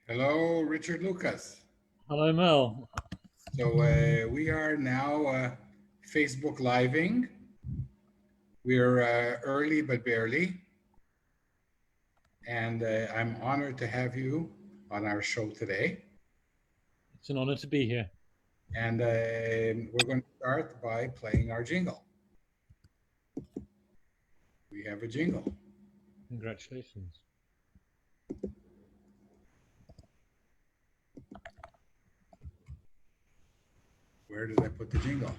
Hello, Richard Lucas. Hello, Mel. So we are now Facebook Living. We're early but barely, and I'm honored to have you on our show today. It's an honor to be here. And we're going to start by playing our jingle. We have a jingle. Congratulations. Where did I put the jingle?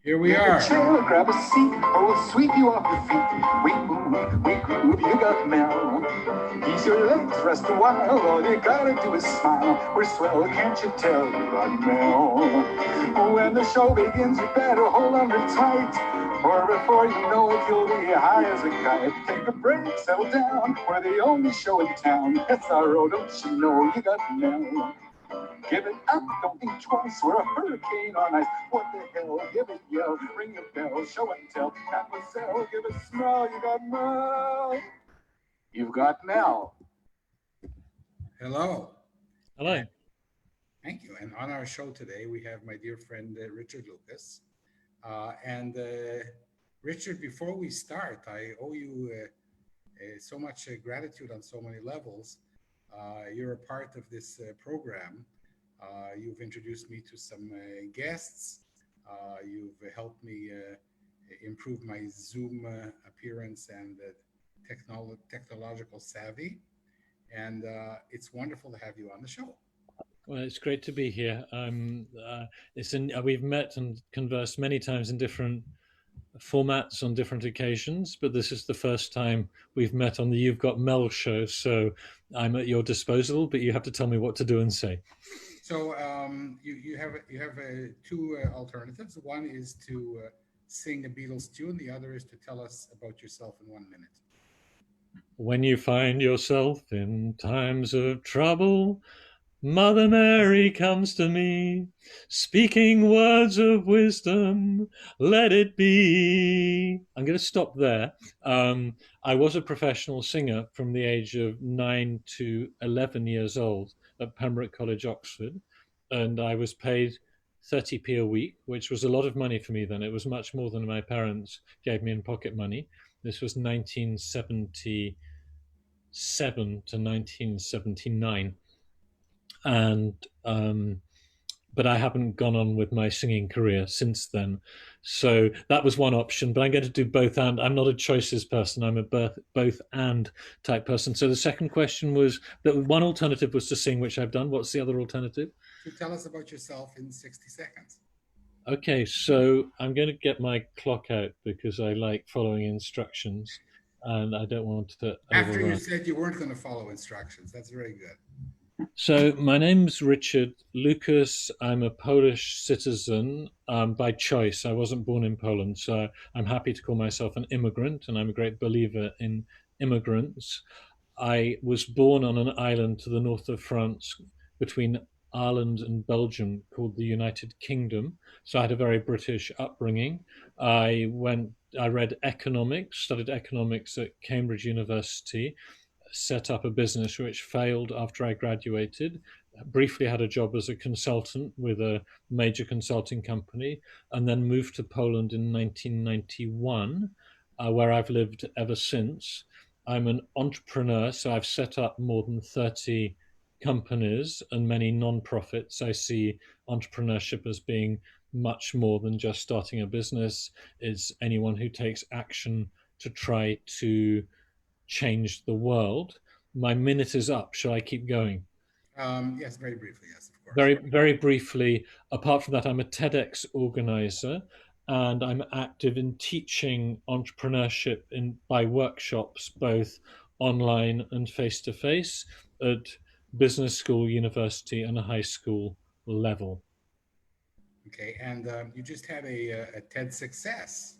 Here we Get a are. chair, grab a seat, or we'll sweep you off your feet. We move, we groove, you got Mel. Ease your legs, rest a while, all you gotta do is smile. We're swell, can't you tell, you got Mel. When the show begins, you better hold on real tight. Or before you know it, you'll be high as a kite. Take a break, settle down, we're the only show in town. It's our road, don't you know, you got Mel. Give it up, don't think twice. We're a hurricane on ice. What the hell? Give it yell, ring a bell, show and tell. Mademoiselle, give it smell. You got Mel. You've got Mel. Hello. Hello. Thank you. And on our show today, we have my dear friend Richard Lucas. And Richard, before we start, I owe you so much gratitude on so many levels. You're a part of this program. You've introduced me to some guests. You've helped me improve my Zoom appearance and technological savvy. And it's wonderful to have you on the show. Well, it's great to be here. We've met and conversed many times in different formats on different occasions, but this is the first time we've met on the You've Got Mel show. So I'm at your disposal, but you have to tell me what to do and say. So you have two alternatives. One is to sing a Beatles tune. The other is to tell us about yourself in 1 minute. When you find yourself in times of trouble, Mother Mary comes to me, speaking words of wisdom, let it be. I'm going to stop there. I was a professional singer from the age of 9 to 11 years old at Pembroke College, Oxford, and I was paid 30p a week, which was a lot of money for me then. It was much more than my parents gave me in pocket money. This was 1977 to 1979, and but I haven't gone on with my singing career since then. So that was one option, but I'm going to do both and. I'm not a choices person. I'm a both and type person. So the second question was that one alternative was to sing, which I've done. What's the other alternative? To tell us about yourself in 60 seconds. Okay, so I'm going to get my clock out because I like following instructions and I don't want to After you overrun. said you weren't going to follow instructions. That's very good. So my name's Richard Lucas. I'm a Polish citizen by choice. I wasn't born in Poland, so I'm happy to call myself an immigrant, and I'm a great believer in immigrants. I was born on an island to the north of France between Ireland and Belgium called the United Kingdom. So I had a very British upbringing. I read economics, studied economics at Cambridge University, set up a business which failed after I graduated. Briefly had a job as a consultant with a major consulting company, and then moved to Poland in 1991, where I've lived ever since. I'm an entrepreneur, so I've set up more than 30 companies and many non-profits. I see entrepreneurship as being much more than just starting a business. It's anyone who takes action to try to change the world. My minute is up. Shall I keep going? Yes, very briefly. Yes, of course. Very, very briefly, apart from that, I'm a TEDx organizer and I'm active in teaching entrepreneurship by workshops, both online and face to face, at business school, university, and a high school level. Okay, and you just had a TED success.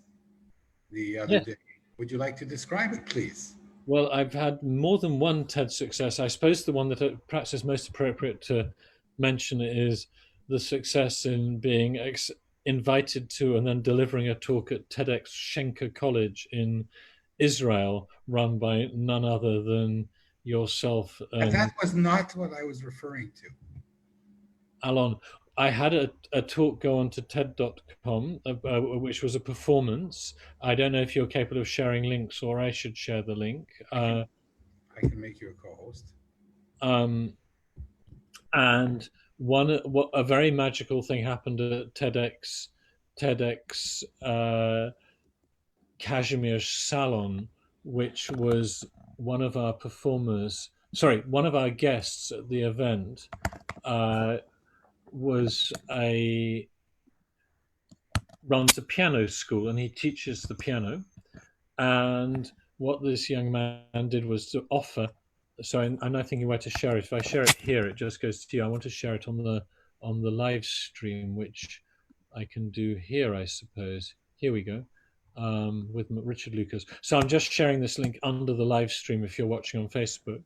the other Yes. day. Would you like to describe it, please? Well, I've had more than one TED success. I suppose the one that perhaps is most appropriate to mention is the success in being invited to and then delivering a talk at TEDx Schenker College in Israel, run by none other than yourself But and that was not what I was referring to. Alon. I had a talk go on to TED.com, which was a performance. I don't know if you're capable of sharing links or I should share the link. I can make you a co-host. Um, and a very magical thing happened at TEDx Kashmir Salon, which was one of our guests at the event was a runs a piano school and he teaches the piano. And what this young man did was to offer. So I'm not thinking where to share it. If I share it here, it just goes to you. I want to share it on the live stream, which I can do here, I suppose. Here we go, with Richard Lucas. So I'm just sharing this link under the live stream if you're watching on Facebook.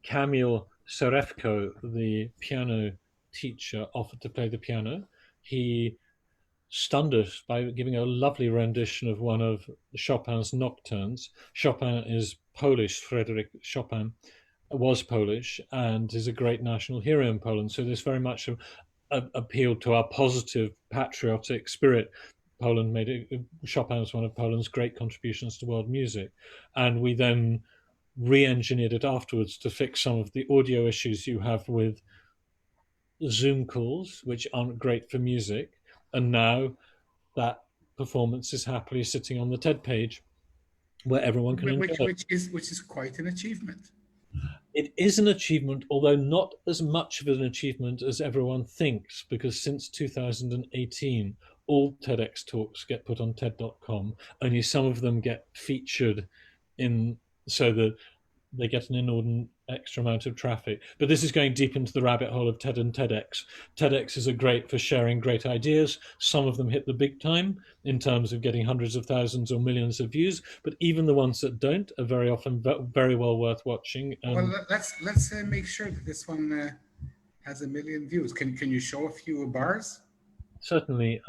Kamil Sorevko, the piano teacher, offered to play the piano. He stunned us by giving a lovely rendition of one of Chopin's nocturnes. Chopin is Polish. Frederick Chopin was Polish and is a great national hero in Poland. So this very much appealed to our positive patriotic spirit. Poland made it. Chopin was one of Poland's great contributions to world music, and we then re-engineered it afterwards to fix some of the audio issues you have with Zoom calls, which aren't great for music. And now that performance is happily sitting on the TED page where everyone can enjoy it. Which is quite an achievement. It is an achievement, although not as much of an achievement as everyone thinks, because since 2018, all TEDx talks get put on TED.com. Only some of them get featured in so that they get an inordinate extra amount of traffic. But this is going deep into the rabbit hole of TED and TEDx. TEDx is great for sharing great ideas. Some of them hit the big time in terms of getting hundreds of thousands or millions of views, but even the ones that don't are very often very well worth watching. Well, let's make sure that this one has 1 million views. Can you show a few bars? Certainly.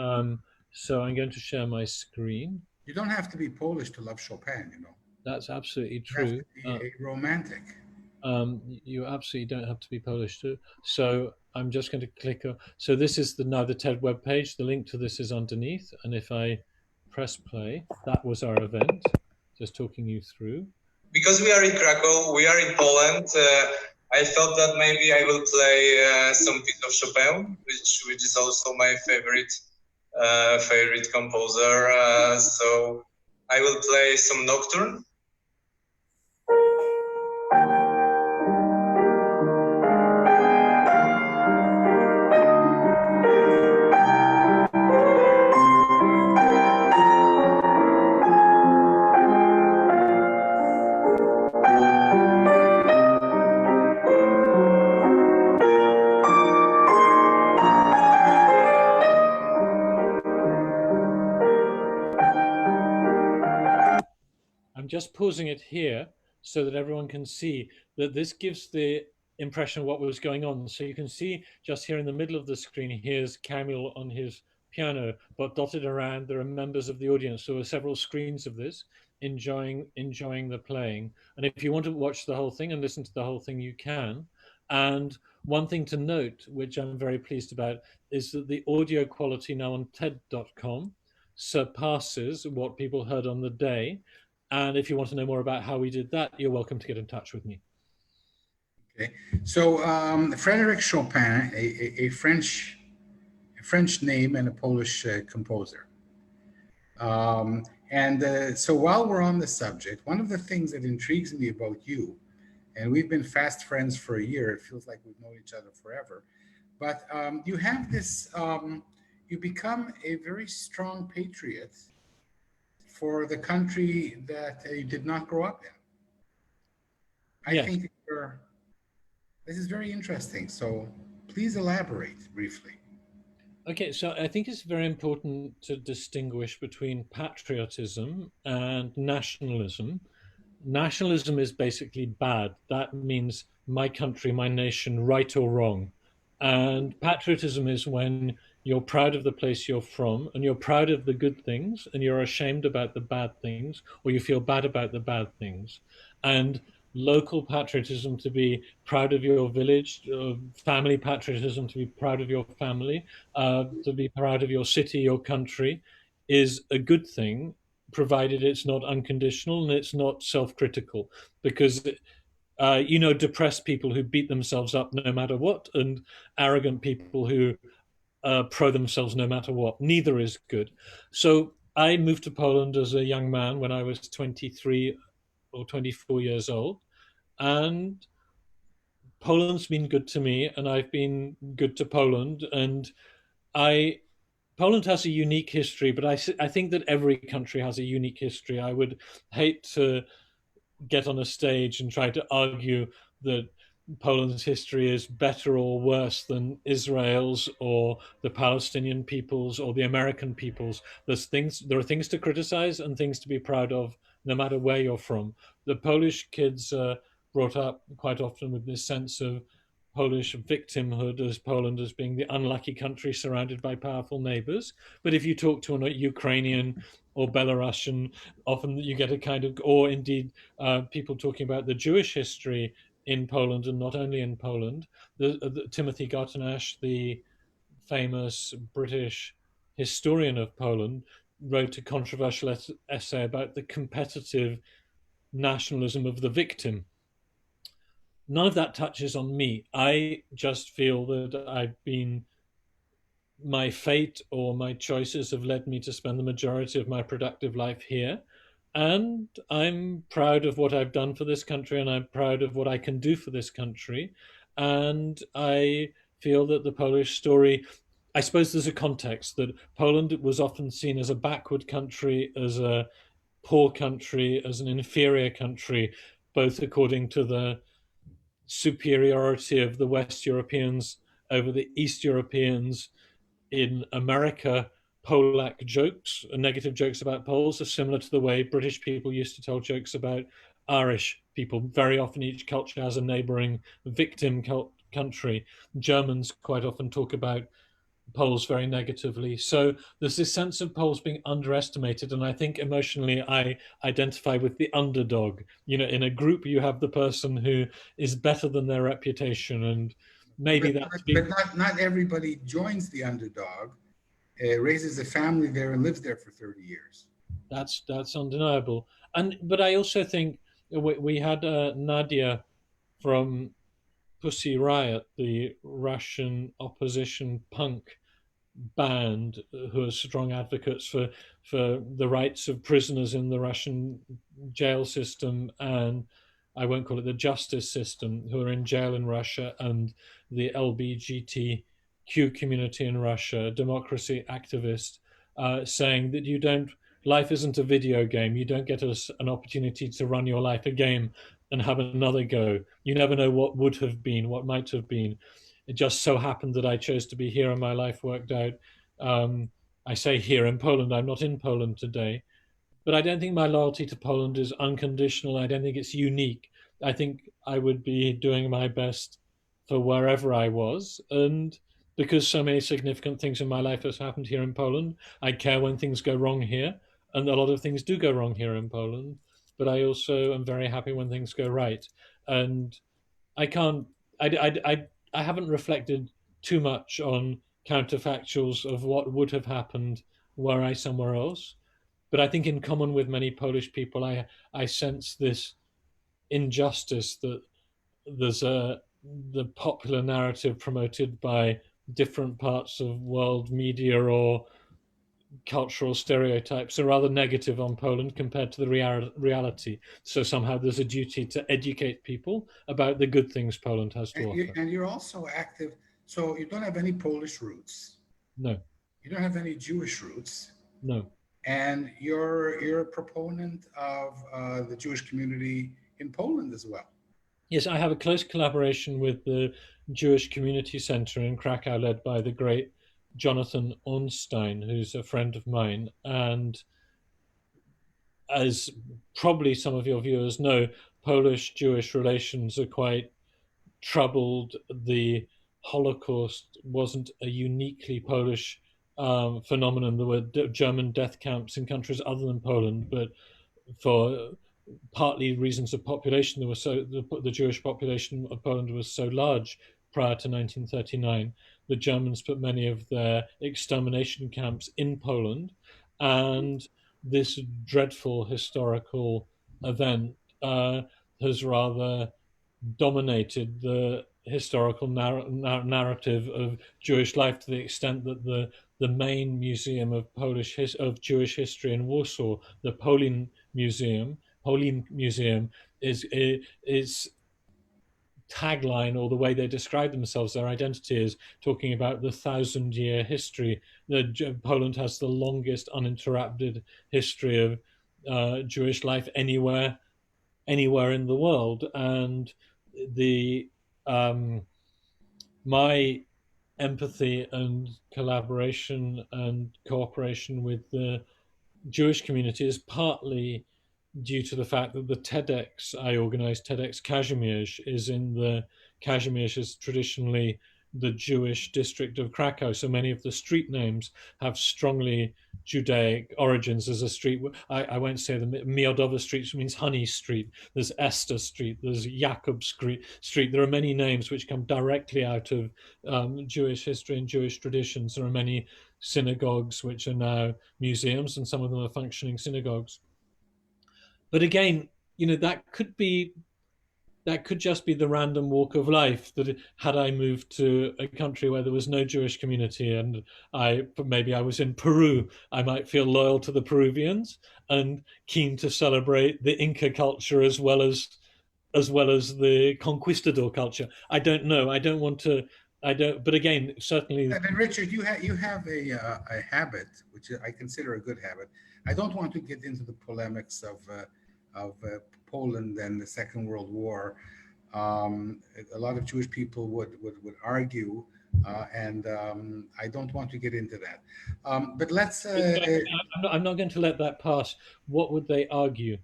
So I'm going to share my screen. You don't have to be Polish to love Chopin, you know. That's absolutely true. You have to be a romantic. You absolutely don't have to be Polish too. So I'm just going to click. So this is now the TED webpage. The link to this is underneath. And if I press play, that was our event. Just talking you through. Because we are in Krakow, we are in Poland. I thought that maybe I will play some piece of Chopin, which is also my favorite composer. So I will play some nocturne. Just pausing it here so that everyone can see that this gives the impression of what was going on. So you can see just here in the middle of the screen, here's Kamil on his piano, but dotted around there are members of the audience. So there are several screens of this enjoying the playing. And if you want to watch the whole thing and listen to the whole thing, you can. And one thing to note, which I'm very pleased about, is that the audio quality now on TED.com surpasses what people heard on the day. And if you want to know more about how we did that, you're welcome to get in touch with me. Okay, so Frédéric Chopin, a French name and a Polish composer. So while we're on the subject, one of the things that intrigues me about you, and we've been fast friends for a year, it feels like we've known each other forever, but you have this, you become a very strong patriot for the country that you did not grow up in. I think this is very interesting. So please elaborate briefly. Okay, so I think it's very important to distinguish between patriotism and nationalism. Nationalism is basically bad. That means my country, my nation, right or wrong. And patriotism is when you're proud of the place you're from and you're proud of the good things and you're ashamed about the bad things or you feel bad about the bad things. And local patriotism to be proud of your village, family patriotism to be proud of your family, to be proud of your city, your country is a good thing provided it's not unconditional and it's not self-critical because depressed people who beat themselves up no matter what and arrogant people who pro themselves no matter what, neither is good. So I moved to Poland as a young man when I was 23 or 24 years old, and Poland's been good to me and I've been good to Poland. And I Poland has a unique history, but I think that every country has a unique history. I would hate to get on a stage and try to argue that Poland's history is better or worse than Israel's or the Palestinian people's or the American people's. There are things to criticize and things to be proud of, no matter where you're from. The Polish kids are brought up quite often with this sense of Polish victimhood as Poland as being the unlucky country surrounded by powerful neighbors. But if you talk to a Ukrainian or Belarusian, often you get a kind of, or indeed people talking about the Jewish history in Poland and not only in Poland. Timothy Gartonash, the famous British historian of Poland, wrote a controversial essay about the competitive nationalism of the victim. None of that touches on me. I just feel that my fate or my choices have led me to spend the majority of my productive life here. And I'm proud of what I've done for this country and I'm proud of what I can do for this country. And I feel that the Polish story, I suppose there's a context that Poland was often seen as a backward country, as a poor country, as an inferior country, both according to the superiority of the West Europeans over the East Europeans. In America, Polak jokes, negative jokes about Poles, are similar to the way British people used to tell jokes about Irish people. Very often, each culture has a neighboring victim country. Germans quite often talk about Poles very negatively. So there's this sense of Poles being underestimated. And I think emotionally, I identify with the underdog. In a group, you have the person who is better than their reputation. And maybe but not everybody joins the underdog, raises a family there and lives there for 30 years. That's undeniable. But I also think we had Nadia from Pussy Riot, the Russian opposition punk band, who are strong advocates for the rights of prisoners in the Russian jail system, and I won't call it the justice system, who are in jail in Russia, and the LGBTQ community in Russia, democracy activist, saying that life isn't a video game. You don't get an opportunity to run your life a game and have another go. You never know what would have been, what might have been. It just so happened that I chose to be here and my life worked out. I say here in Poland, I'm not in Poland today, but I don't think my loyalty to Poland is unconditional. I don't think it's unique. I think I would be doing my best for wherever I was. And because so many significant things in my life has happened here in Poland, I care when things go wrong here. And a lot of things do go wrong here in Poland. But I also am very happy when things go right. And I can't, I haven't reflected too much on counterfactuals of what would have happened were I somewhere else. But I think, in common with many Polish people, I sense this injustice that the popular narrative promoted by different parts of world media or cultural stereotypes are rather negative on Poland compared to the reality. So somehow there's a duty to educate people about the good things Poland has to offer. And you're also active. So you don't have any Polish roots. No. You don't have any Jewish roots. No. And you're a proponent of the Jewish community in Poland as well. Yes, I have a close collaboration with the Jewish Community Center in Krakow, led by the great Jonathan Ornstein, who's a friend of mine. And as probably some of your viewers know, Polish-Jewish relations are quite troubled. The Holocaust wasn't a uniquely Polish phenomenon. There were German death camps in countries other than Poland, but for partly reasons of population, the Jewish population of Poland was so large prior to 1939. The Germans put many of their extermination camps in Poland, and this dreadful historical event has rather dominated the historical narrative of Jewish life, to the extent that the main museum of Jewish history in Warsaw, the Polin Museum, is tagline, or the way they describe themselves, their identity, is talking about the 1,000-year history. Poland has the longest uninterrupted history of Jewish life anywhere in the world. And the my empathy and collaboration and cooperation with the Jewish community is partly due to the fact that the TEDx I organized, TEDx Kazimierz, is in the Kazimierz is traditionally the Jewish district of Krakow. So many of the street names have strongly Judaic origins. There's a street, I won't say the Miodowa Street, which means Honey Street. There's Esther Street. There's Jakob Street. There are many names which come directly out of Jewish history and Jewish traditions. There are many synagogues which are now museums, and some of them are functioning synagogues. But again, that could just be the random walk of life. That had I moved to a country where there was no Jewish community, and maybe I was in Peru, I might feel loyal to the Peruvians and keen to celebrate the Inca culture as well as the conquistador culture. I don't know. I don't want to. I don't. But again, certainly. And Richard, you have a habit which I consider a good habit. I don't want to get into the polemics of Poland and the Second World War. A lot of Jewish people would argue, and I don't want to get into that. But let's. I'm not going to let that pass. What would they argue?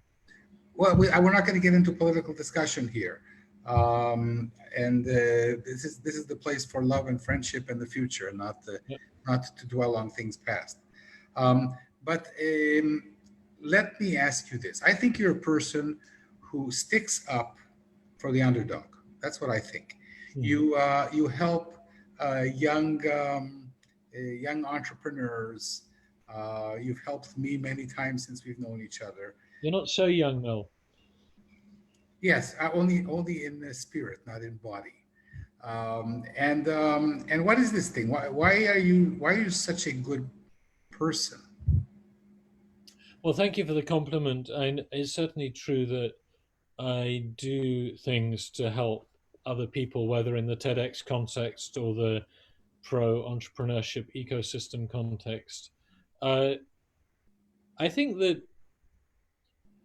Well, we're not going to get into political discussion here, and this is the place for love and friendship and the future, not to dwell on things past. But let me ask you this. I think you're a person who sticks up for the underdog. That's what I think. Mm-hmm. You help young entrepreneurs. You've helped me many times since we've known each other. You're not so young, Mel. Yes, only in the spirit, not in body. And what is this thing? Why are you such a good person? Well, thank you for the compliment. And it's certainly true that I do things to help other people, whether in the TEDx context or the pro-entrepreneurship ecosystem context. I think that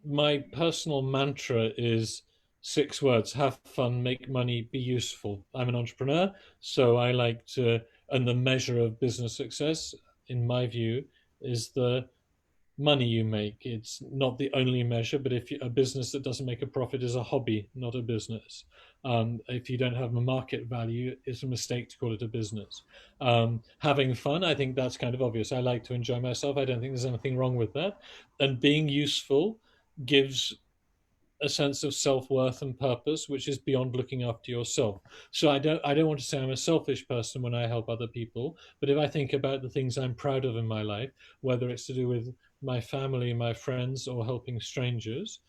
my personal mantra is 6 words: have fun, make money, be useful. I'm an entrepreneur, so I like to, and the measure of business success, in my view, is the money you make. It's not the only measure, but if a business that doesn't make a profit is a hobby, not a business. If you don't have a market value, it's a mistake to call it a business. Having fun, I think that's kind of obvious. I like to enjoy myself. I don't think there's anything wrong with that. And being useful gives a sense of self-worth and purpose, which is beyond looking after yourself. So I don't want to say I'm a selfish person when I help other people, but if I think about the things I'm proud of in my life, whether it's to do with my family, my friends, or helping strangers,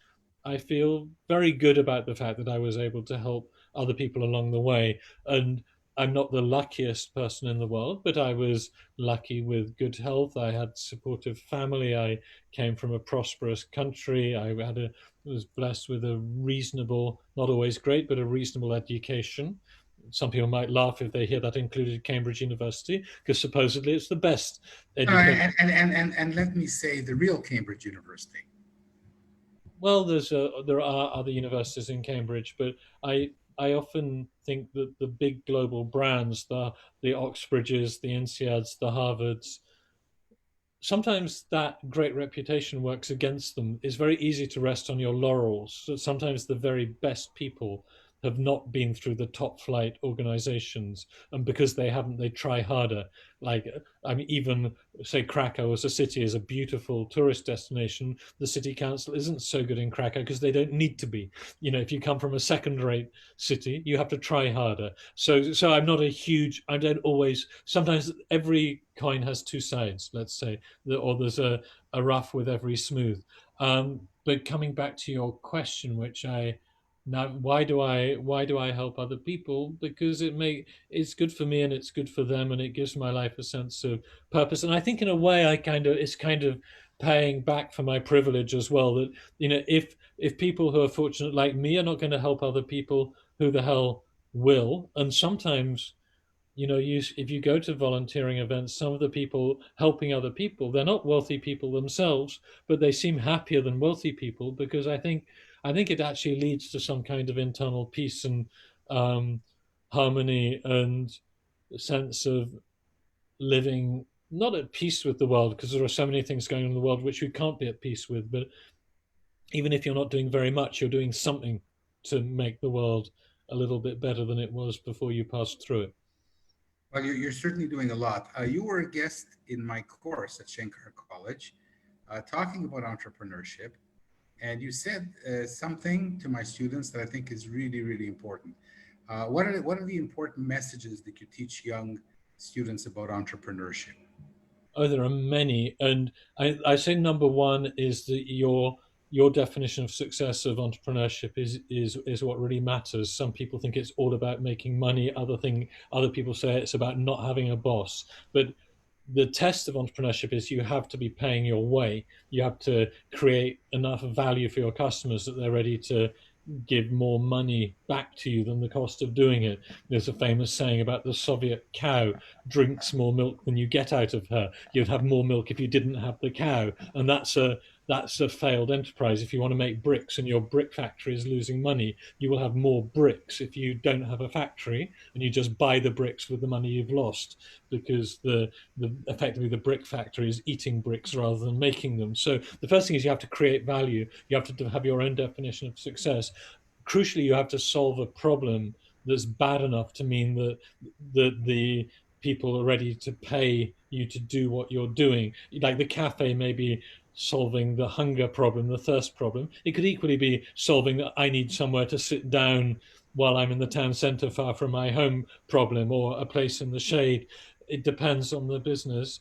I feel very good about the fact that I was able to help other people along the way. And I'm not the luckiest person in the world, but I was lucky with good health. I had supportive family. I came from a prosperous country. I was blessed with a reasonable, not always great, but a reasonable education. Some people might laugh if they hear that included Cambridge University, because supposedly it's the best education. And let me say, the real Cambridge University. Well, there are other universities in Cambridge, but I often think that the big global brands, the Oxbridges, the INSEADs, the Harvards, sometimes that great reputation works against them. It's very easy to rest on your laurels. So sometimes the very best people have not been through the top flight organizations, and because they haven't, they try harder. Like, I mean, even say Krakow as a city is a beautiful tourist destination, the city council isn't so good in Krakow because they don't need to be. If you come from a second rate city, you have to try harder. So I'm not a huge, I don't always, sometimes every coin has two sides, let's say, or there's a rough with every smooth. But coming back to your question, which I now, why do I help other people? Because it's good for me and it's good for them, and it gives my life a sense of purpose. And I think in a way, it's kind of paying back for my privilege as well. That if people who are fortunate like me are not going to help other people, who the hell will? And sometimes if you go to volunteering events, some of the people helping other people, they're not wealthy people themselves, but they seem happier than wealthy people, because I think it actually leads to some kind of internal peace and um, harmony and sense of living not at peace with the world, because there are so many things going on in the world which we can't be at peace with. But even if you're not doing very much, you're doing something to make the world a little bit better than it was before you passed through it. Well, you're certainly doing a lot. You were a guest in my course at Shankar College, talking about entrepreneurship, and you said something to my students that I think is really, really important. What are the important messages that you teach young students about entrepreneurship? Oh, there are many, and I say number one is that your definition of success of entrepreneurship is what really matters. Some people think it's all about making money. Other people say it's about not having a boss. But the test of entrepreneurship is you have to be paying your way. You have to create enough value for your customers that they're ready to give more money back to you than the cost of doing it. There's a famous saying about the Soviet cow drinks more milk than you get out of her. You'd have more milk if you didn't have the cow, and that's a failed enterprise. If you want to make bricks and your brick factory is losing money, you will have more bricks if you don't have a factory and you just buy the bricks with the money you've lost, because the effectively the brick factory is eating bricks rather than making them. So the first thing is you have to create value. You have to have your own definition of success. Crucially, you have to solve a problem that's bad enough to mean that the people are ready to pay you to do what you're doing. Like the cafe may be solving the hunger problem, the thirst problem. It could equally be solving that I need somewhere to sit down while I'm in the town centre far from my home problem, or a place in the shade. It depends on the business.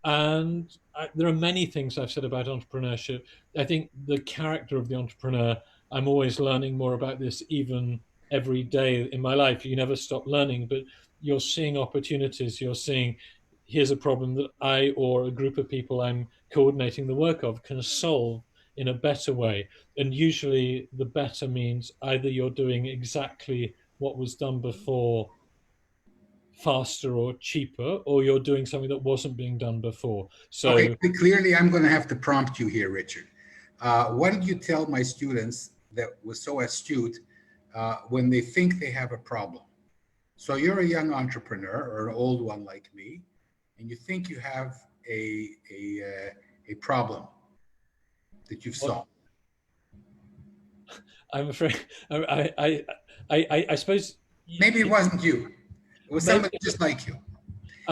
And there are many things I've said about entrepreneurship. I think the character of the entrepreneur, I'm always learning more about this, even every day in my life. You never stop learning, but you're seeing opportunities. You're seeing, here's a problem that I or a group of people I'm coordinating the work of can solve in a better way. And usually the better means either you're doing exactly what was done before faster or cheaper, or you're doing something that wasn't being done before. So Okay, clearly I'm going to have to prompt you here, Richard. What did you tell my students that was so astute when they think they have a problem? So you're a young entrepreneur or an old one like me, and you think you have a problem that you've solved. I'm afraid I suppose Maybe it wasn't you. It was somebody just like you.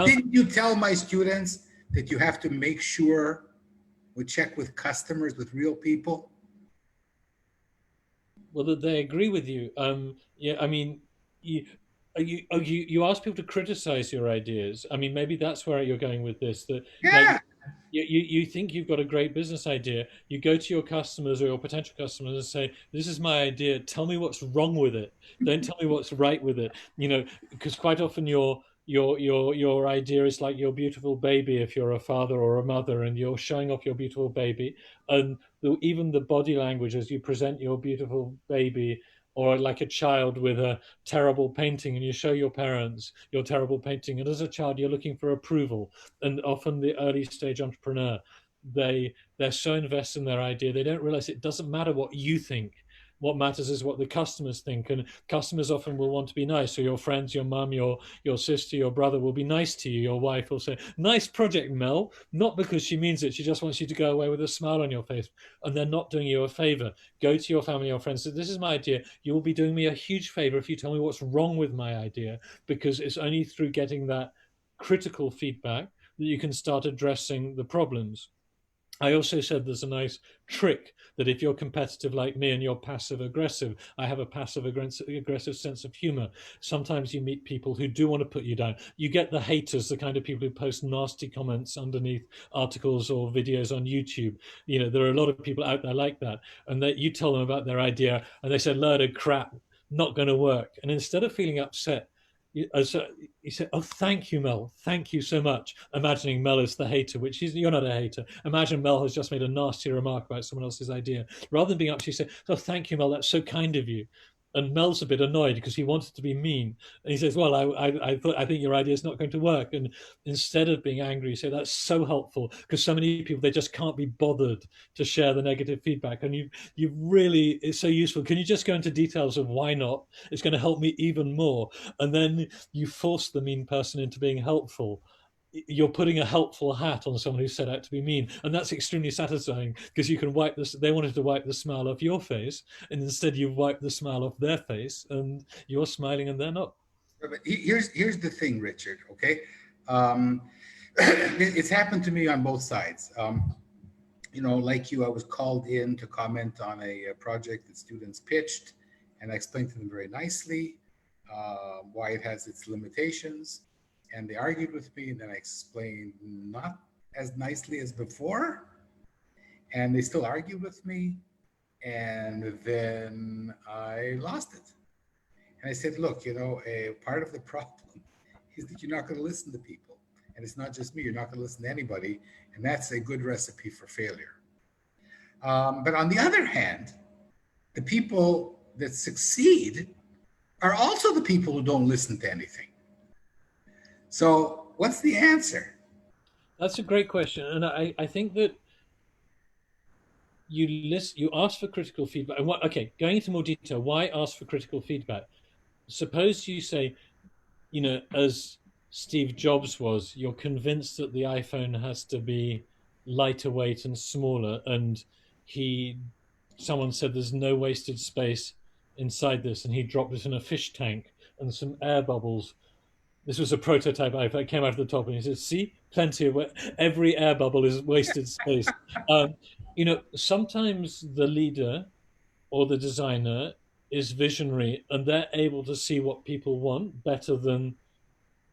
Didn't you tell my students that you have to make sure we check with customers, with real people? well, that they agree with you. Yeah, I mean, you ask people to criticize your ideas. I mean, maybe that's where you're going with this. That like Yeah. you think you've got a great business idea. You go to your customers or your potential customers and say, "This is my idea. Tell me what's wrong with it. Don't tell me what's right with it." Because quite often your idea is like your beautiful baby if you're a father or a mother, and you're showing off your beautiful baby, and even the body language as you present your beautiful baby, or like a child with a terrible painting and you show your parents your terrible painting, and as a child you're looking for approval. And often the early stage entrepreneur, they're so invested in their idea they don't realize it doesn't matter what you think. what matters is what the customers think, and customers often will want to be nice. So your friends, your mum, your sister, your brother will be nice to you. Your wife will say, "Nice project, Mel," not because she means it. She just wants you to go away with a smile on your face, and they're not doing you a favor. Go to your family or friends. Say, "This is my idea. You will be doing me a huge favor if you tell me what's wrong with my idea," because it's only through getting that critical feedback that you can start addressing the problems. I also said there's a nice trick that if you're competitive like me and you're passive aggressive, I have a passive aggressive sense of humor. Sometimes you meet people who do want to put you down. You get the haters, the kind of people who post nasty comments underneath articles or videos on YouTube. You know, there are a lot of people out there like that. And that you tell them about their idea and they say, "Load of crap, not going to work." And instead of feeling upset, you said, "Oh, thank you, Mel. Thank you so much." Imagining Mel is the hater, which you're not a hater. Imagine Mel has just made a nasty remark about someone else's idea. Rather than being up, she said, "Oh, thank you, Mel. That's so kind of you." And Mel's a bit annoyed because he wanted to be mean. And he says, "Well, I think your idea is not going to work." And instead of being angry, you say, "That's so helpful," because so many people, they just can't be bothered to share the negative feedback. And you really, it's so useful. Can you just go into details of why not? It's going to help me even more. And then you force the mean person into being helpful. You're putting a helpful hat on someone who set out to be mean, and that's extremely satisfying because you can wipe this. They wanted to wipe the smile off your face, and instead you've wiped the smile off their face, and you're smiling and they're not. But here's the thing, Richard. Okay, um, it's happened to me on both sides. You know, like you, I was called in to comment on a project that students pitched, and I explained to them very nicely why it has its limitations. And they argued with me, and then I explained not as nicely as before, and they still argued with me. And then I lost it. And I said, "Look, you know, a part of the problem is that you're not going to listen to people. And it's not just me, you're not going to listen to anybody. And that's a good recipe for failure." But on the other hand, the people that succeed are also the people who don't listen to anything. So what's the answer? That's a great question, and I think that you ask for critical feedback. And okay, going into more detail, why ask for critical feedback? Suppose you say, you know, as Steve Jobs was, you're convinced that the iPhone has to be lighter weight and smaller, and someone said there's no wasted space inside this, and he dropped it in a fish tank and some air bubbles. This was a prototype iPhone. It came out of the top, and he said, "See, plenty of every air bubble is wasted space." You know, sometimes the leader or the designer is visionary, and they're able to see what people want better than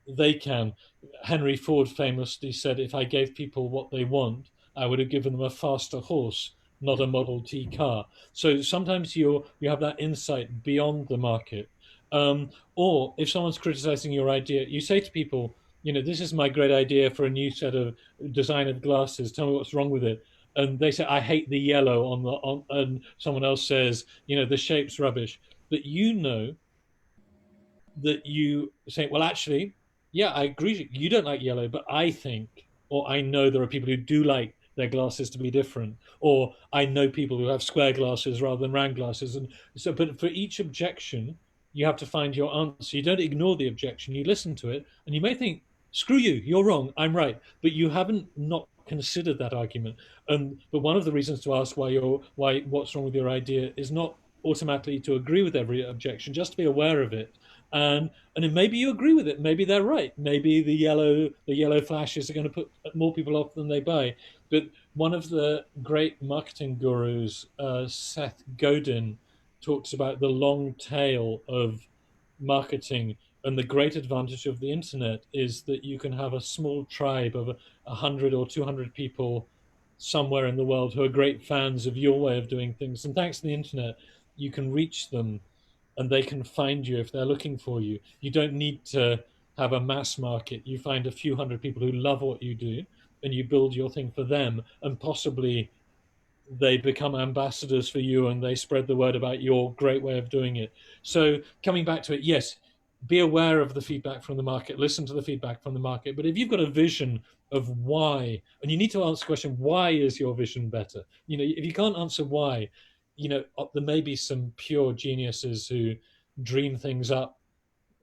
they can. Henry Ford famously said, "If I gave people what they want, I would have given them a faster horse, not a Model T car." So sometimes you have that insight beyond the market. Or if someone's criticizing your idea, you say to people, "You know, this is my great idea for a new set of design of glasses. Tell me what's wrong with it." And they say, "I hate the yellow on and someone else says, "You know, the shape's rubbish." But you know that you say, "Well, actually, yeah, I agree. You don't like yellow, but I think, or I know there are people who do like their glasses to be different, or I know people who have square glasses rather than round glasses." And so, but for each objection, you have to find your answer. You don't ignore the objection. You listen to it, and you may think, "Screw you, you're wrong. I'm right," but you haven't not considered that argument. But one of the reasons to ask why what's wrong with your idea is not automatically to agree with every objection, just to be aware of it. And then maybe you agree with it. Maybe they're right. Maybe the yellow flashes are going to put more people off than they buy. But one of the great marketing gurus, Seth Godin, talks about the long tail of marketing, and the great advantage of the internet is that you can have a small tribe of 100 or 200 people somewhere in the world who are great fans of your way of doing things. And thanks to the internet, you can reach them and they can find you if they're looking for you. You don't need to have a mass market. You find a few hundred people who love what you do and you build your thing for them, and possibly they become ambassadors for you and they spread the word about your great way of doing it. So coming back to it, yes, be aware of the feedback from the market, listen to the feedback from the market. But if you've got a vision of why, and you need to answer the question, why is your vision better? You know, if you can't answer why, there may be some pure geniuses who dream things up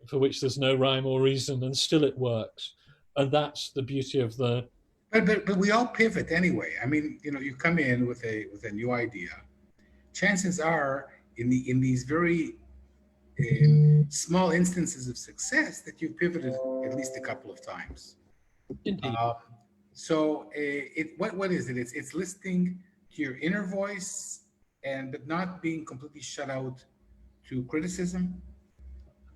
for which there's no rhyme or reason, and still it works. And that's the beauty of the. But we all pivot anyway. I mean, you come in with a new idea. Chances are, in these very small instances of success, that you've pivoted at least a couple of times. Indeed. So what is it? It's listening to your inner voice, but not being completely shut out to criticism.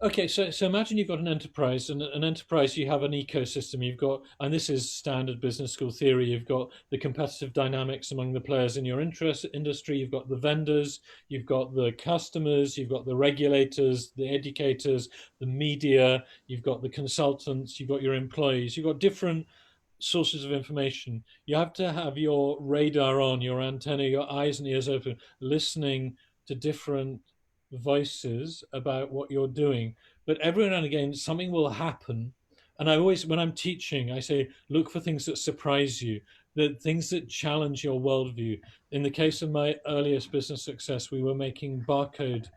Okay, so imagine you've got an enterprise, and an enterprise, you have an ecosystem. You've got, and this is standard business school theory, you've got the competitive dynamics among the players in your industry, you've got the vendors, you've got the customers, you've got the regulators, the educators, the media, you've got the consultants, you've got your employees, you've got different sources of information. You have to have your radar on, your antenna, your eyes and ears open, listening to different voices about what you're doing. But every now and again, something will happen. And I always, when I'm teaching, I say, look for things that surprise you, the things that challenge your worldview. In the case of my earliest business success, we were making barcode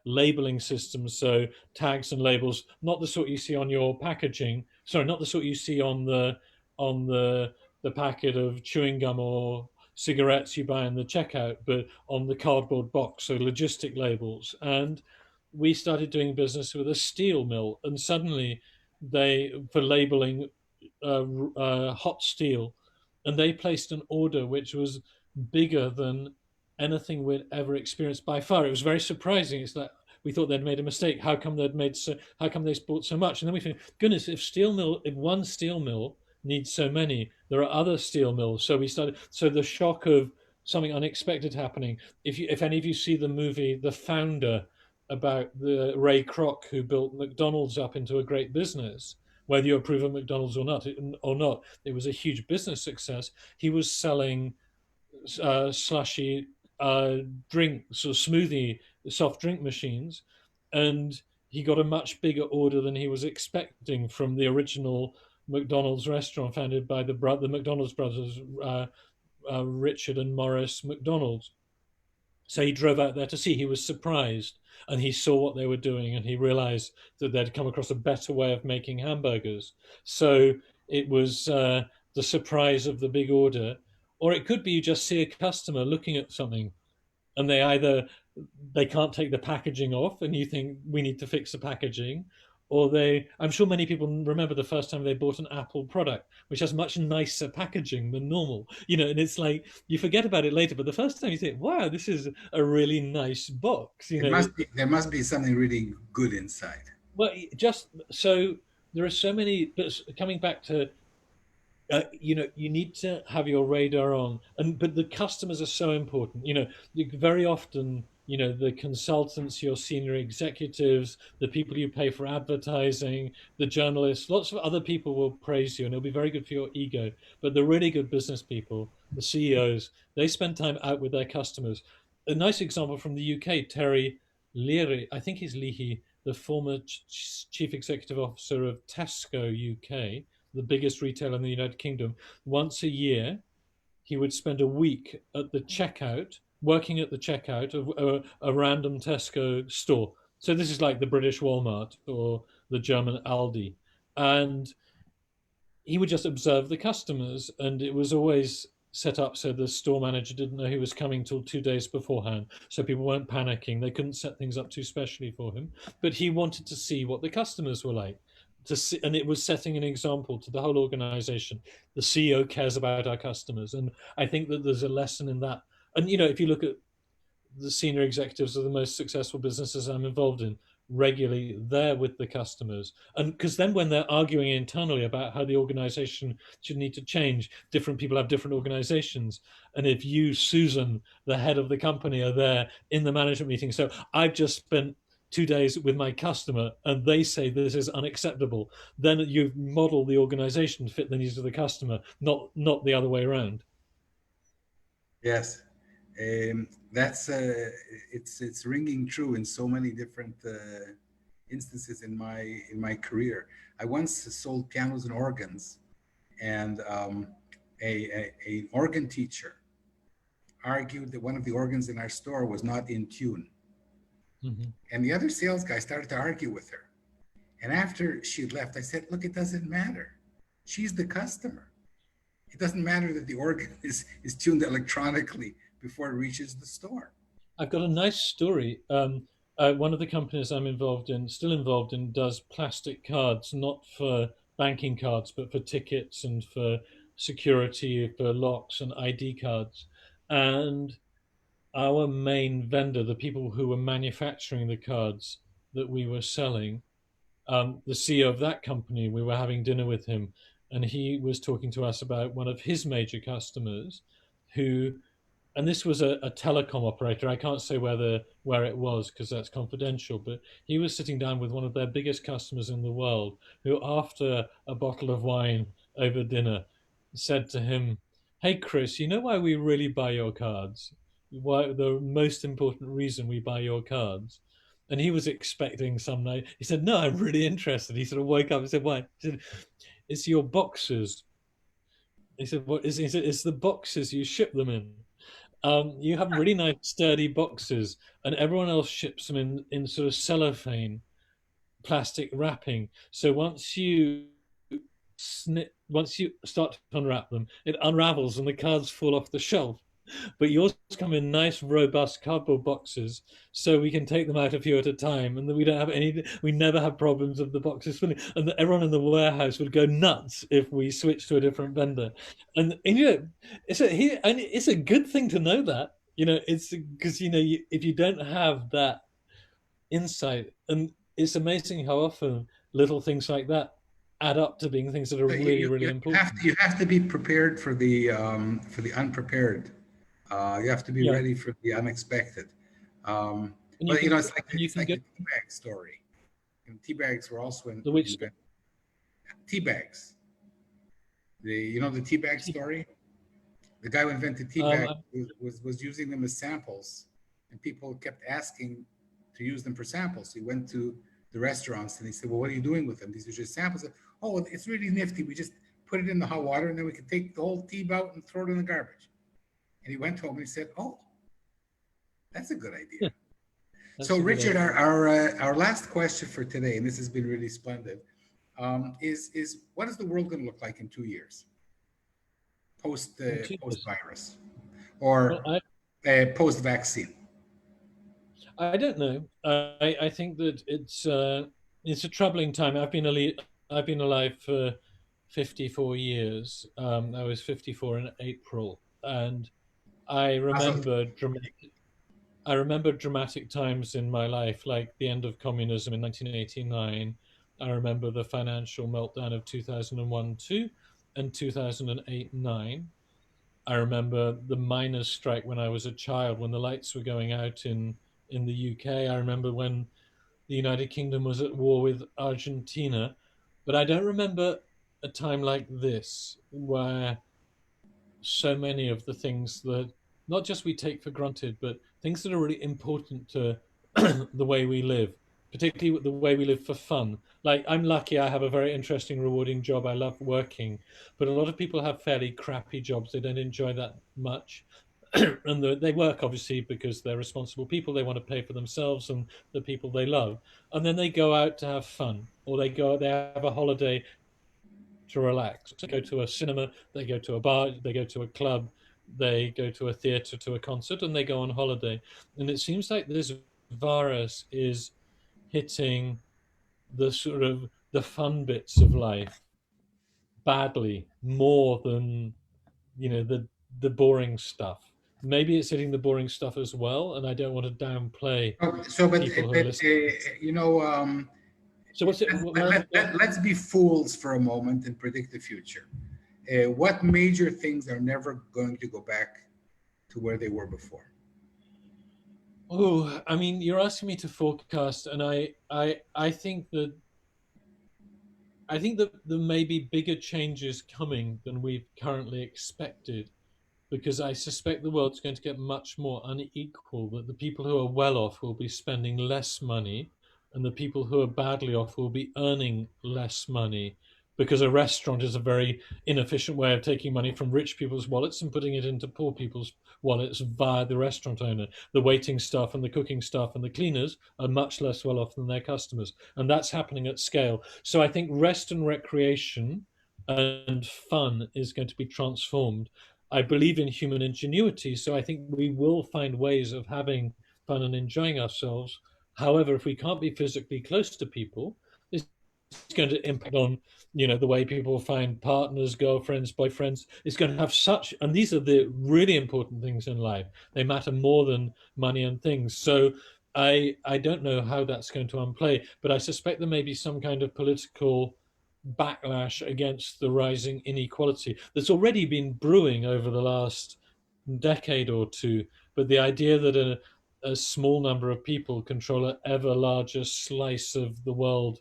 labeling systems, so tags and labels, not the sort you see on your packaging. Sorry, not the sort you see on the packet of chewing gum or cigarettes you buy in the checkout, but on the cardboard box, so logistic labels. And we started doing business with a steel mill, and suddenly for labeling hot steel, and they placed an order which was bigger than anything we'd ever experienced by far. It was very surprising. It's like we thought they'd made a mistake. How come how come they bought so much? And then we think, goodness, if one steel mill needs so many, there are other steel mills. So we started. So the shock of something unexpected happening. If any of you see the movie The Founder, about the Ray Kroc who built McDonald's up into a great business, whether you approve of McDonald's or not, it was a huge business success. He was selling slushy drinks or smoothie soft drink machines, and he got a much bigger order than he was expecting from the original McDonald's restaurant founded by the McDonald's brothers, Richard and Morris McDonald. So he drove out there to see. He was surprised, and he saw what they were doing, and he realized that they'd come across a better way of making hamburgers. So it was the surprise of the big order. Or it could be you just see a customer looking at something, and they can't take the packaging off, and you think we need to fix the packaging. Or I'm sure many people remember the first time they bought an Apple product, which has much nicer packaging than normal, and it's like you forget about it later, but the first time you think, wow, this is a really nice box. There must be something really good inside. Well, just so there are so many, but coming back to you need to have your radar on, but the customers are so important. Very often, the consultants, your senior executives, the people you pay for advertising, the journalists, lots of other people will praise you, and it'll be very good for your ego. But the really good business people, the CEOs, they spend time out with their customers. A nice example from the UK, Terry Leary, I think he's Leahy, the former chief executive officer of Tesco UK, the biggest retailer in the United Kingdom. Once a year, he would spend a week at the checkout, working at the checkout of a random Tesco store. So this is like the British Walmart or the German Aldi. And he would just observe the customers, and it was always set up so the store manager didn't know he was coming till 2 days beforehand, so people weren't panicking. They couldn't set things up too specially for him, but he wanted to see what the customers were like. And it was setting an example to the whole organization. The CEO cares about our customers, and I think that there's a lesson in that. And if you look at the senior executives of the most successful businesses I'm involved in, regularly there with the customers, and because then when they're arguing internally about how the organization should need to change, different people have different organizations, and if you, Susan, the head of the company, are there in the management meeting, so I've just spent 2 days with my customer and they say this is unacceptable, then you've modeled the organization to fit the needs of the customer, not the other way around. Yes. That's it's ringing true in so many different instances in my career. I once sold pianos and organs, and an organ teacher argued that one of the organs in our store was not in tune. Mm-hmm. And the other sales guy started to argue with her. And after she left, I said, look, it doesn't matter. She's the customer. It doesn't matter that the organ is tuned electronically before it reaches the store. I've got a nice story. One of the companies I'm still involved in, does plastic cards, not for banking cards, but for tickets and for security, for locks and ID cards. And our main vendor, the people who were manufacturing the cards that we were selling, the CEO of that company, we were having dinner with him, and he was talking to us about one of his major customers who, and this was a telecom operator. I can't say where it was because that's confidential. But he was sitting down with one of their biggest customers in the world, who, after a bottle of wine over dinner, said to him, "Hey, Chris, you know why we really buy your cards? Why the most important reason we buy your cards?" And he was expecting some night. He said, "No, I'm really interested." He sort of woke up and said, "Why?" He said, "It's your boxes." He said, "What is?" He said, "It's the boxes you ship them in. You have really nice sturdy boxes, and everyone else ships them in sort of cellophane, plastic wrapping. So once you start to unwrap them, it unravels and the cards fall off the shelf. But yours come in nice, robust cardboard boxes, so we can take them out a few at a time, and then we never have problems of the boxes filling. And everyone in the warehouse would go nuts if we switched to a different vendor. And it's a good thing to know that. It's because if you don't have that insight, and it's amazing how often little things like that add up to being things that are really, really important. You have to be prepared for the unprepared. You have to be Yeah. ready for the unexpected. And But it's like and you it's can like get the tea bag story. And tea bags were also the which invented. Tea bags. The tea bag story. The guy who invented tea bags was using them as samples, and people kept asking to use them for samples. So he went to the restaurants and he said, "Well, what are you doing with them? These are just samples." "Oh, it's really nifty. We just put it in the hot water, and then we can take the whole tea out and throw it in the garbage." And he went home and he said, "Oh, that's a good idea." Yeah, So, Richard, our last question for today, and this has been really splendid, is what is the world going to look like in 2 years, post virus, or post vaccine? I don't know. I think that it's a troubling time. I've been alive for 54 years. I was 54 in April, and I remember dramatic times in my life, like the end of communism in 1989. I remember the financial meltdown of 2001-2 and 2008-9. I remember the miners' strike when I was a child, when the lights were going out in the UK. I remember when the United Kingdom was at war with Argentina. But I don't remember a time like this where so many of the things that not just we take for granted, but things that are really important to the way we live, particularly the way we live for fun. Like, I'm lucky I have a very interesting, rewarding job. I love working, but a lot of people have fairly crappy jobs. They don't enjoy that much. And they work obviously because they're responsible people. They want to pay for themselves and the people they love, and then they go out to have fun, or they have a holiday to relax. They go to a cinema, they go to a bar, they go to a club, they go to a theater, to a concert, and they go on holiday. And it seems like this virus is hitting the sort of the fun bits of life badly, more than the boring stuff. Maybe it's hitting the boring stuff as well, and I don't want to downplay people who are listening. So what's it? Let's be fools for a moment and predict the future. What major things are never going to go back to where they were before? Oh, I mean, you're asking me to forecast, and I think that there may be bigger changes coming than we've currently expected, because I suspect the world's going to get much more unequal. That the people who are well off will be spending less money, and the people who are badly off will be earning less money. because a restaurant is a very inefficient way of taking money from rich people's wallets and putting it into poor people's wallets via the restaurant owner. The waiting staff and the cooking staff and the cleaners are much less well off than their customers. And that's happening at scale. So I think rest and recreation and fun is going to be transformed. I believe in human ingenuity, so I think we will find ways of having fun and enjoying ourselves. However, if we can't be physically close to people, it's going to impact on the way people find partners, girlfriends, boyfriends. It's going to have such, and these are the really important things in life. They matter more than money and things. So I don't know how that's going to unplay, but I suspect there may be some kind of political backlash against the rising inequality that's already been brewing over the last decade or two. But the idea that a small number of people control an ever larger slice of the world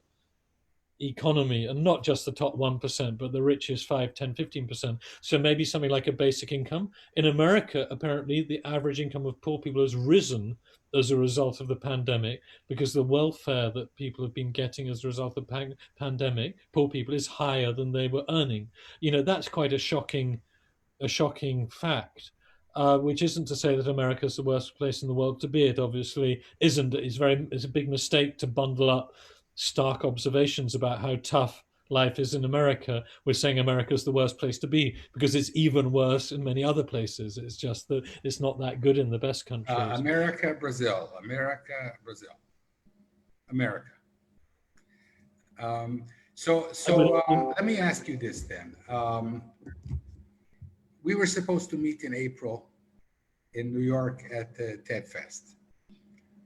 economy, and not just the top 1%, but the richest 5, 10, 15%. So maybe something like a basic income. In America, apparently, the average income of poor people has risen as a result of the pandemic, because the welfare that people have been getting as a result of the pandemic, poor people, is higher than they were earning. That's quite a shocking fact. Which isn't to say that America is the worst place in the world to be. It obviously isn't. It's a big mistake to bundle up stark observations about how tough life is in America. We're saying America is the worst place to be because it's even worse in many other places. It's just that it's not that good in the best countries. America, Brazil, America, Brazil, America. Let me ask you this then. We were supposed to meet in April in New York at the TED Fest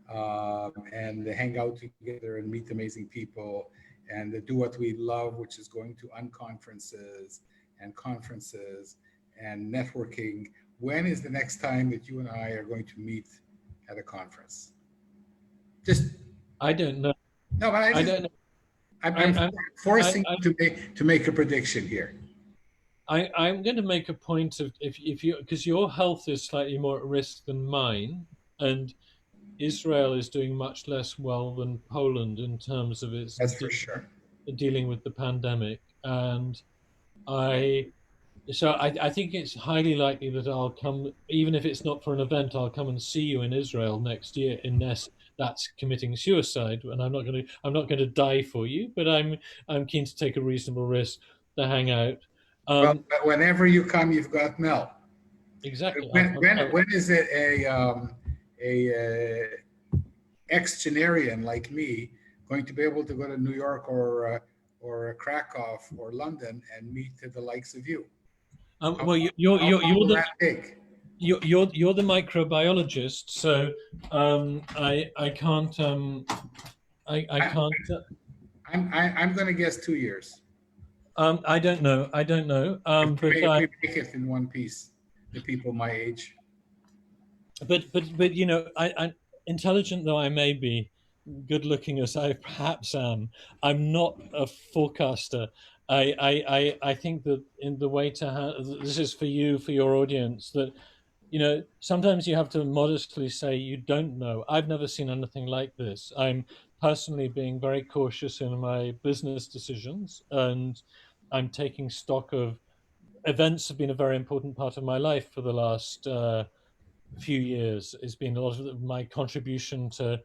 and hang out together and meet amazing people and do what we love, which is going to unconferences and conferences and networking. When is the next time that you and I are going to meet at a conference? I don't know. No, but I don't know. I'm forcing you to make a prediction here. I'm going to make a point of if you, because your health is slightly more at risk than mine, and Israel is doing much less well than Poland in terms of its for sure dealing with the pandemic, and I think it's highly likely that I'll come, even if it's not for an event. I'll come and see you in Israel next year, unless that's committing suicide, and I'm not going to die for you, but I'm keen to take a reasonable risk to hang out. Well, whenever you come, you've got Mel. Exactly. When is it a ex-Generian like me going to be able to go to New York or Krakow or London and meet the likes of you? Well, you're the microbiologist, so I can't. I can't. I'm going to guess 2 years. I don't know. But we make it in one piece. The people my age. But I intelligent though I may be, good looking as I perhaps am, I'm not a forecaster. I think that in the way to this is for you, for your audience, that sometimes you have to modestly say you don't know. I've never seen anything like this. I'm personally being very cautious in my business decisions, and I'm taking stock of events. Have been a very important part of my life for the last few years. It's been a lot of my contribution to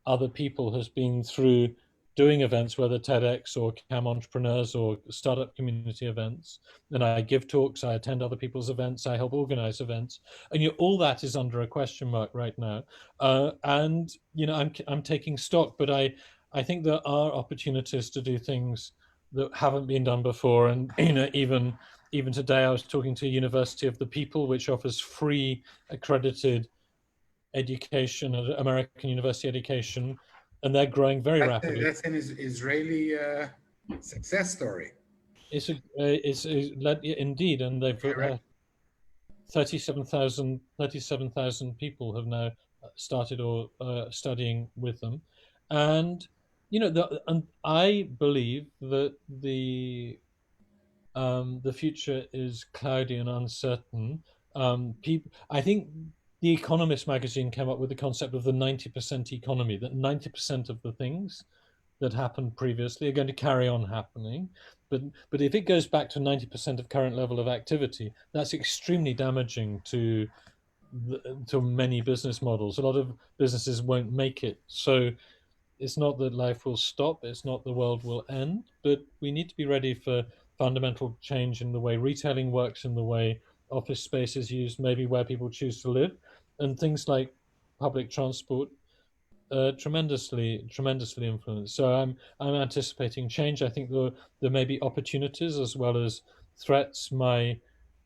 other people has been through doing events, whether TEDx or CAM Entrepreneurs or startup community events. And I give talks, I attend other people's events, I help organize events, and all that is under a question mark right now. And I'm taking stock, but I think there are opportunities to do things that haven't been done before. And even today, I was talking to University of the People, which offers free accredited education, American university education, and they're growing very rapidly. That's an Israeli success story. It's indeed, and they've 37,000 people have now started or studying with them, and and I believe that the future is cloudy and uncertain. I think The Economist magazine came up with the concept of the 90% economy, that 90% of the things that happened previously are going to carry on happening. But if it goes back to 90% of current level of activity, that's extremely damaging to many business models. A lot of businesses won't make it. So it's not that life will stop, it's not the world will end, but we need to be ready for fundamental change in the way retailing works, in the way office space is used, maybe where people choose to live, and things like public transport tremendously influenced. So I'm anticipating change. I think there may be opportunities as well as threats. My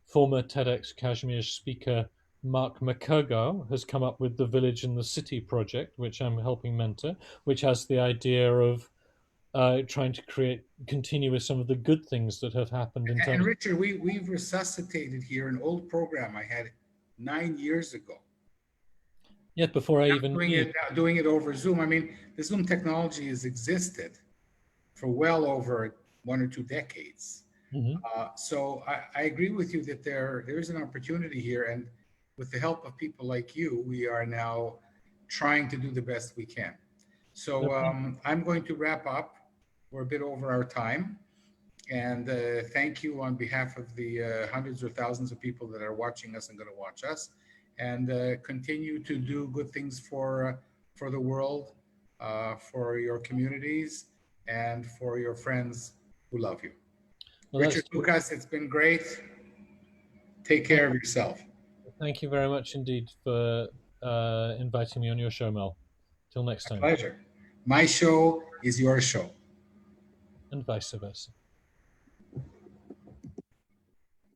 former TEDx Kashmir speaker Mark McCurgow has come up with the Village in the City project, which I'm helping mentor, which has the idea of trying to continue with some of the good things that have happened in terms. And Richard, we've resuscitated here an old program I had 9 years ago. Yet before I even doing it over Zoom. I mean, the Zoom technology has existed for well over 1 or 2 decades. Mm-hmm. So I agree with you that there is an opportunity here, and with the help of people like you, we are now trying to do the best we can. So I'm going to wrap up. We're a bit over our time. And thank you on behalf of the hundreds or thousands of people that are watching us and going to watch us. And continue to do good things for the world, for your communities, and for your friends who love you. Well, Richard Lucas, it's been great. Take care of yourself. Thank you very much indeed for inviting me on your show, Mel. Till next time. My pleasure. My show is your show. And vice versa.